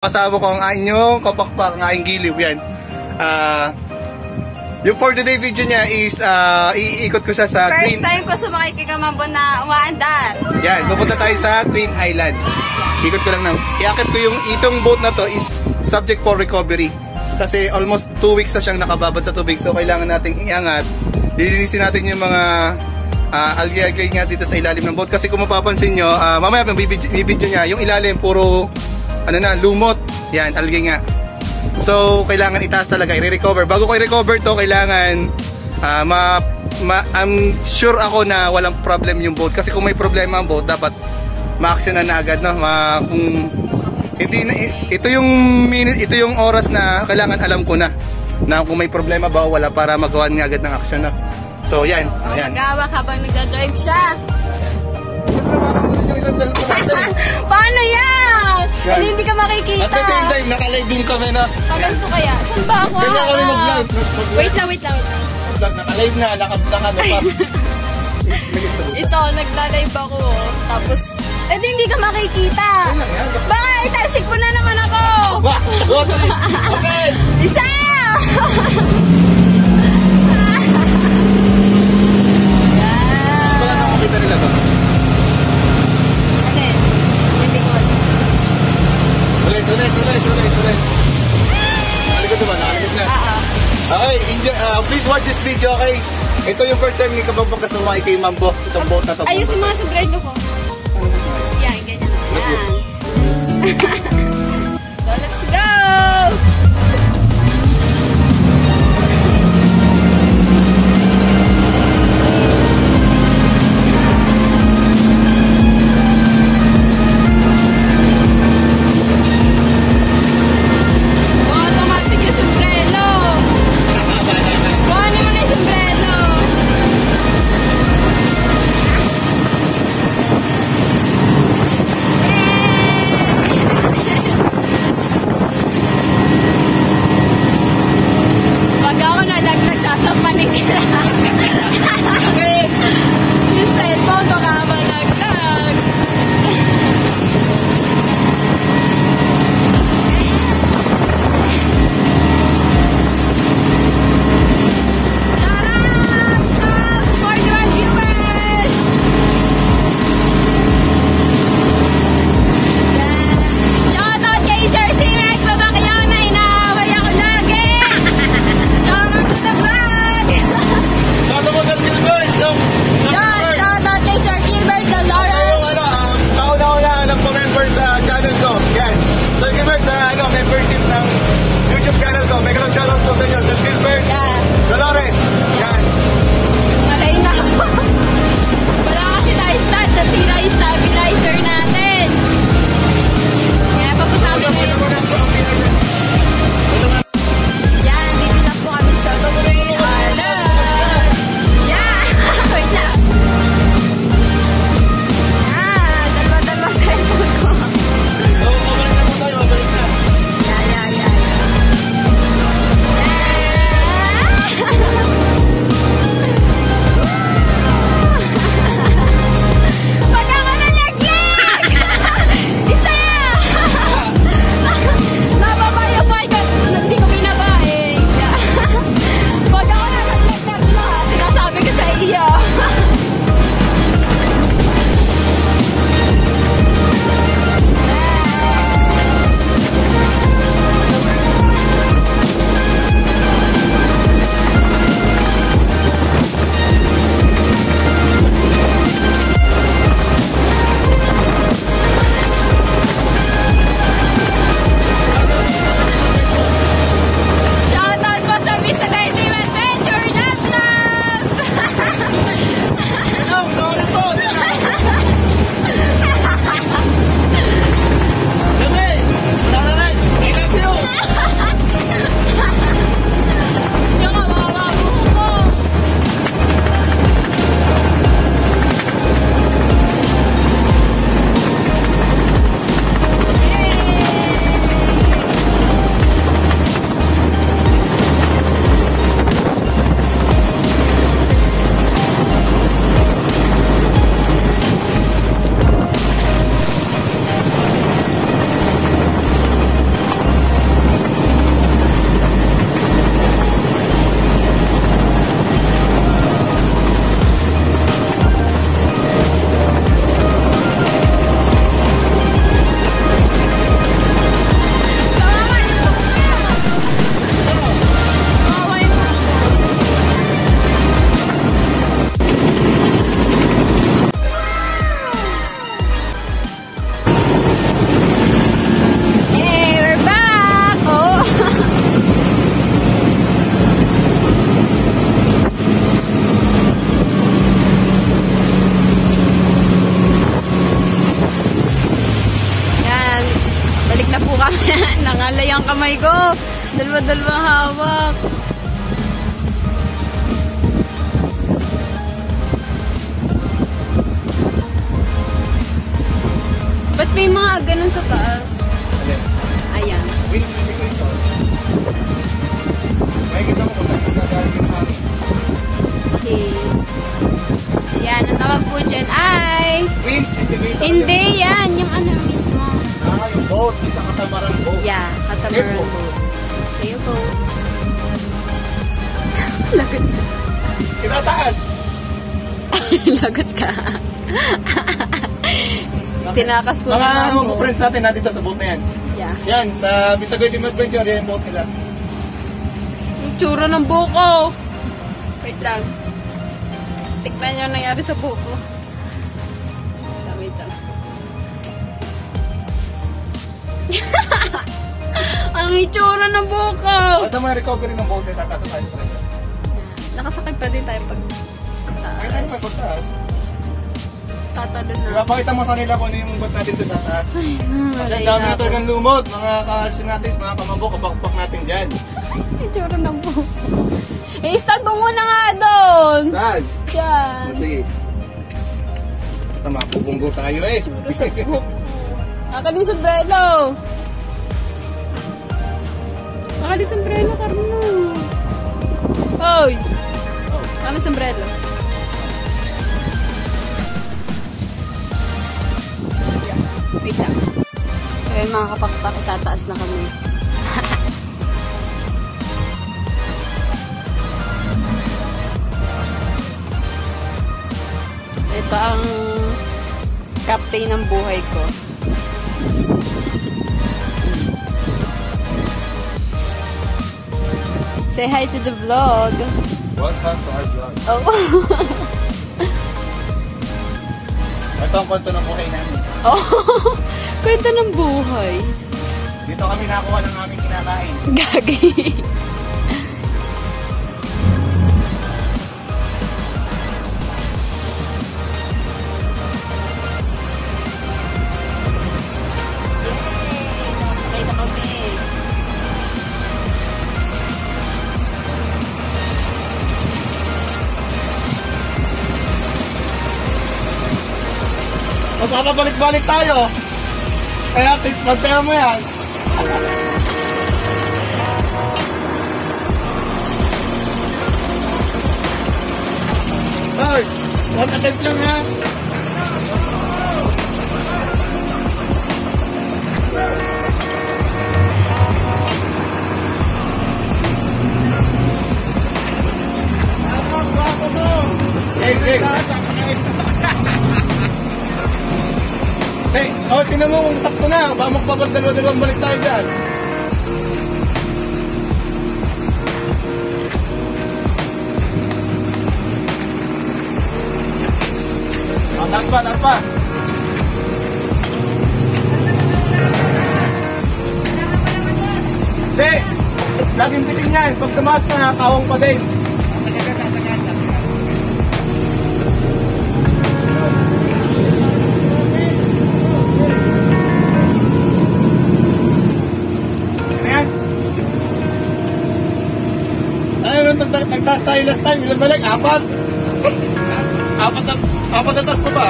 Kasama ko ang inyong kapakpak, ang aking giliw yan. Yung for today video niya is iikot ko siya sa First time ko sumakay kay Kamambo na umaandar. Yan, pupunta tayo sa Twin Island. Ikot ko lang iakit ko yung itong boat na to is subject for recovery. Kasi almost 2 weeks na siyang nakababad sa tubig. So kailangan nating iangat. Lilinisin natin yung mga algae nga dito sa ilalim ng boat. Kasi kung mapapansin nyo, mamaya pang video niya, yung ilalim puro lumot. Yan, algae nga. So, kailangan itaas talaga, i-recover. Bago ko i-recover to, kailangan I'm sure ako na walang problem yung boat. Kasi kung may problema ang boat, dapat ma-actionan na agad, no? Kung hindi na, ito yung oras na kailangan alam ko na kung may problema ba o wala para magawa nga agad ng action, no? So, yan. Ayan. Magawak habang nagdadrive siya. Paano yan? Hindi ka makikita. At the same time, naka-live din kami na. Paganto kaya? Saan ba ako? Kaya kami mag-live. Wait lang. Naka-live na, naka-ano pa. Ito, nagla-live ako. Tapos, hindi ka makikita. Baka itasik mo na naman ako. Okay. Isa! Wala na makita nila to. Tuloy. Nakalikod naman, nakalikod na. Okay, please watch this video, okay? Ito yung first time ni Kababang kasama kay Mambo. Itong boat na to. Ayusin mga sombrero ko. Yan, ganyan. Yan. So, let's go! Nangalay ang kamay ko. Dalawa-dalawang hawak. Ba't may mga ganun sa taas? Ayan. Wait, hindi ko ito. Makikita mo kung saan nagagaling yung hangin. Okay. Yan, ang tawag po dyan ay... Wind, Hindi, yan. Yung ano mismo. yung boat. Isa katamaran boat. Yeah, katamaran boat. Sailboat. Lagot ka. Tinataas. Lagot ka. Tinakas ko mga naman mga friends natin na dito sa boat na yan. Yeah. Yan, sa Bisagoy Team Adventure, yan yung boat nila. Yung tsura ng buko. Wait lang. Tikman nyo ang nangyari sa buko. Wait lang. Ang itsura ng buko. Ito mga recovery ng boat na tataas tayo sa kanya. Nakasakay pa din tayo pag Ay, tayo pa pagtaas. tatalon na. Diba, pakita mo sa nila kung ano yung boat natin sa tataas. Ay, Kasi ang dami na talagang lumot, mga ka-arsinatics, mga kamabok, kapakpak natin dyan. Itsura ng buko. Eh, stand mo muna nga doon. Saan? Diyan. Sige. Tama, pupunggo tayo eh. Itsura sa buko. Akan yung sombrero. Akan yung sombrero, Carlo. Hoy! Akan yung sombrero. Wait lang. Kaya mga kapakpak, itataas na kami. Ito ang captain ng buhay ko. Say hi to the vlog. Welcome to our vlog. Oh. Ito ang kwento ng buhay namin. Oh. Kwento ng buhay. Dito kami nakuha ng aming kinakain. Gagi. Sakay na kami. Magpapabalik-balik tayo. Kaya magpera mo yan. Hoy, one attempt lang ha. Hey, oh, tinan mo kung sakto na. Baka magpapag-dalawa-dalawang balik tayo dyan. Oh, taas pa, taas pa. Hindi, laging bitin yan. Pag tumaas na, kawang pa din. Nagtaas tayo last time, ilan balik? Apat? Apat na taas pa ba?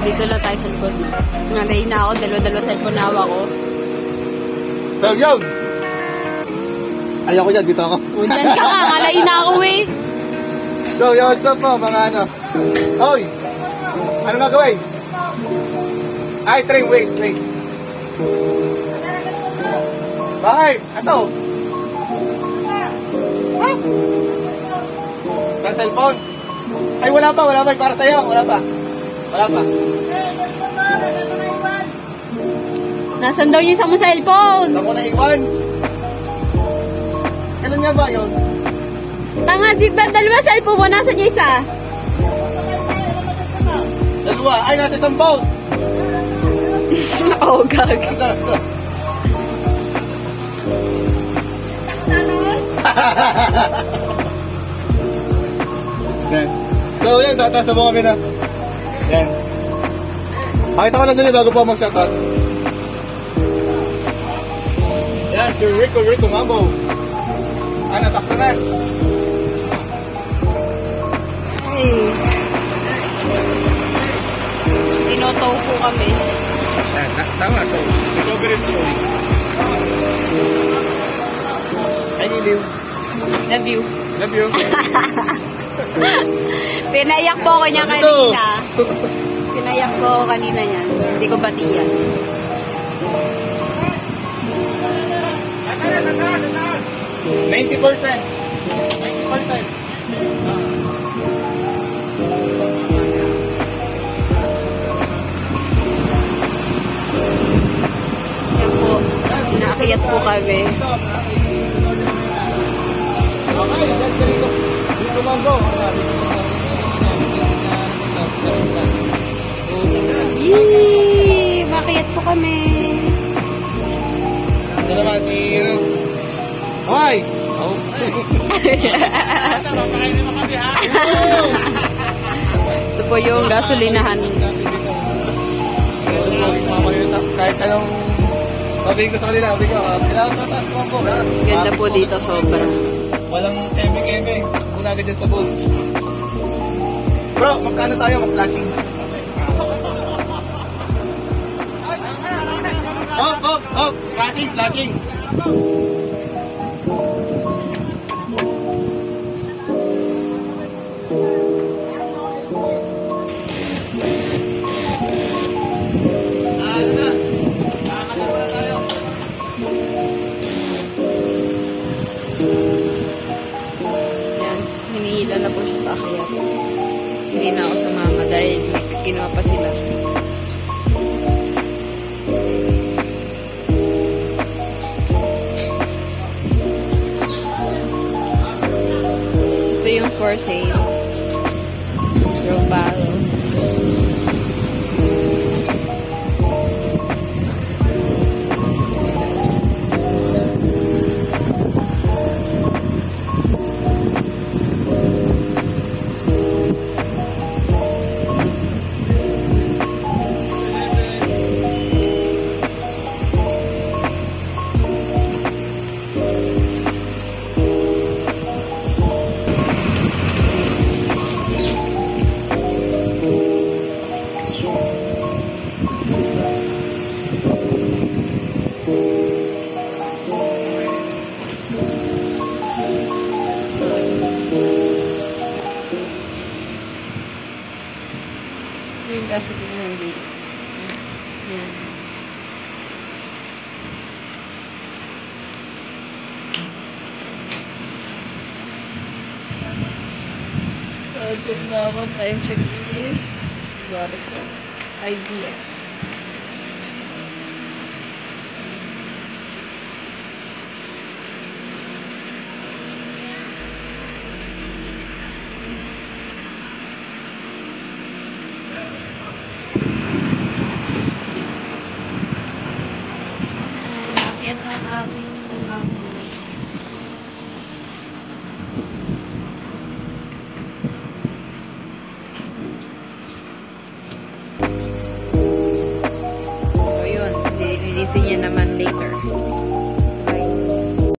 Dito lang tayo sa likod na. Nalay na ako, dalawa-dalawa cellphone na hawak ko. So, yun! Ayoko dyan, dito ako. O, dyan ka nga, nalay na ako eh. So, yun, what's up po, mga ano? Hoy! Ano nga gawin? Ay, train, wait. Bakit? Ato? Ha? Sa cellphone? Ay, wala pa, para sa'yo, wala pa. Nasaan daw yung isa mo cellphone? Saan ko naiwan? Kailan nga ba yun? Tanga, di ba dalawa cellphone mo? Nasaan yung isa? ay nasa isang boat. Oh, gag. Yan. So yan, tatasa mo kami na. Yan. Pakita ko lang sila bago po mag-shoutout. Yan, si Rico Mambo. Sakto na. Tinotow po kami. Yan, tama to. Recovery flow. I need you. Love you. Love you. Pinaiyak po ako niya kanina. Pinaiyak po ako kanina niyan. Hindi ko batiyan. 90%. 90%. Yan po. Inaakyat po kami. Okay, dito mambo. Yee! Makyat po kami. Ito naman si, Hoy! Oh. Ito po yung gasolinahan. Kahit anong sabihin ko sa kanila, sabi ko, kailangan tatatakon ko. Ganda po dito, sobra. Walang keme-keme. Una agad dyan sa boat. Bro, magkano tayo mag-flashing? Hop! Flashing! Yan, hinihila na po siya paakyat. Hindi na ako sumama dahil may ginawa pa sila. Ito yung for sale. Robalo. Yung gasolinahan dito. Yan. Pagod na ako. Time check is oras na. Idea. Yan ang aking So yun, lilinisin niya naman later.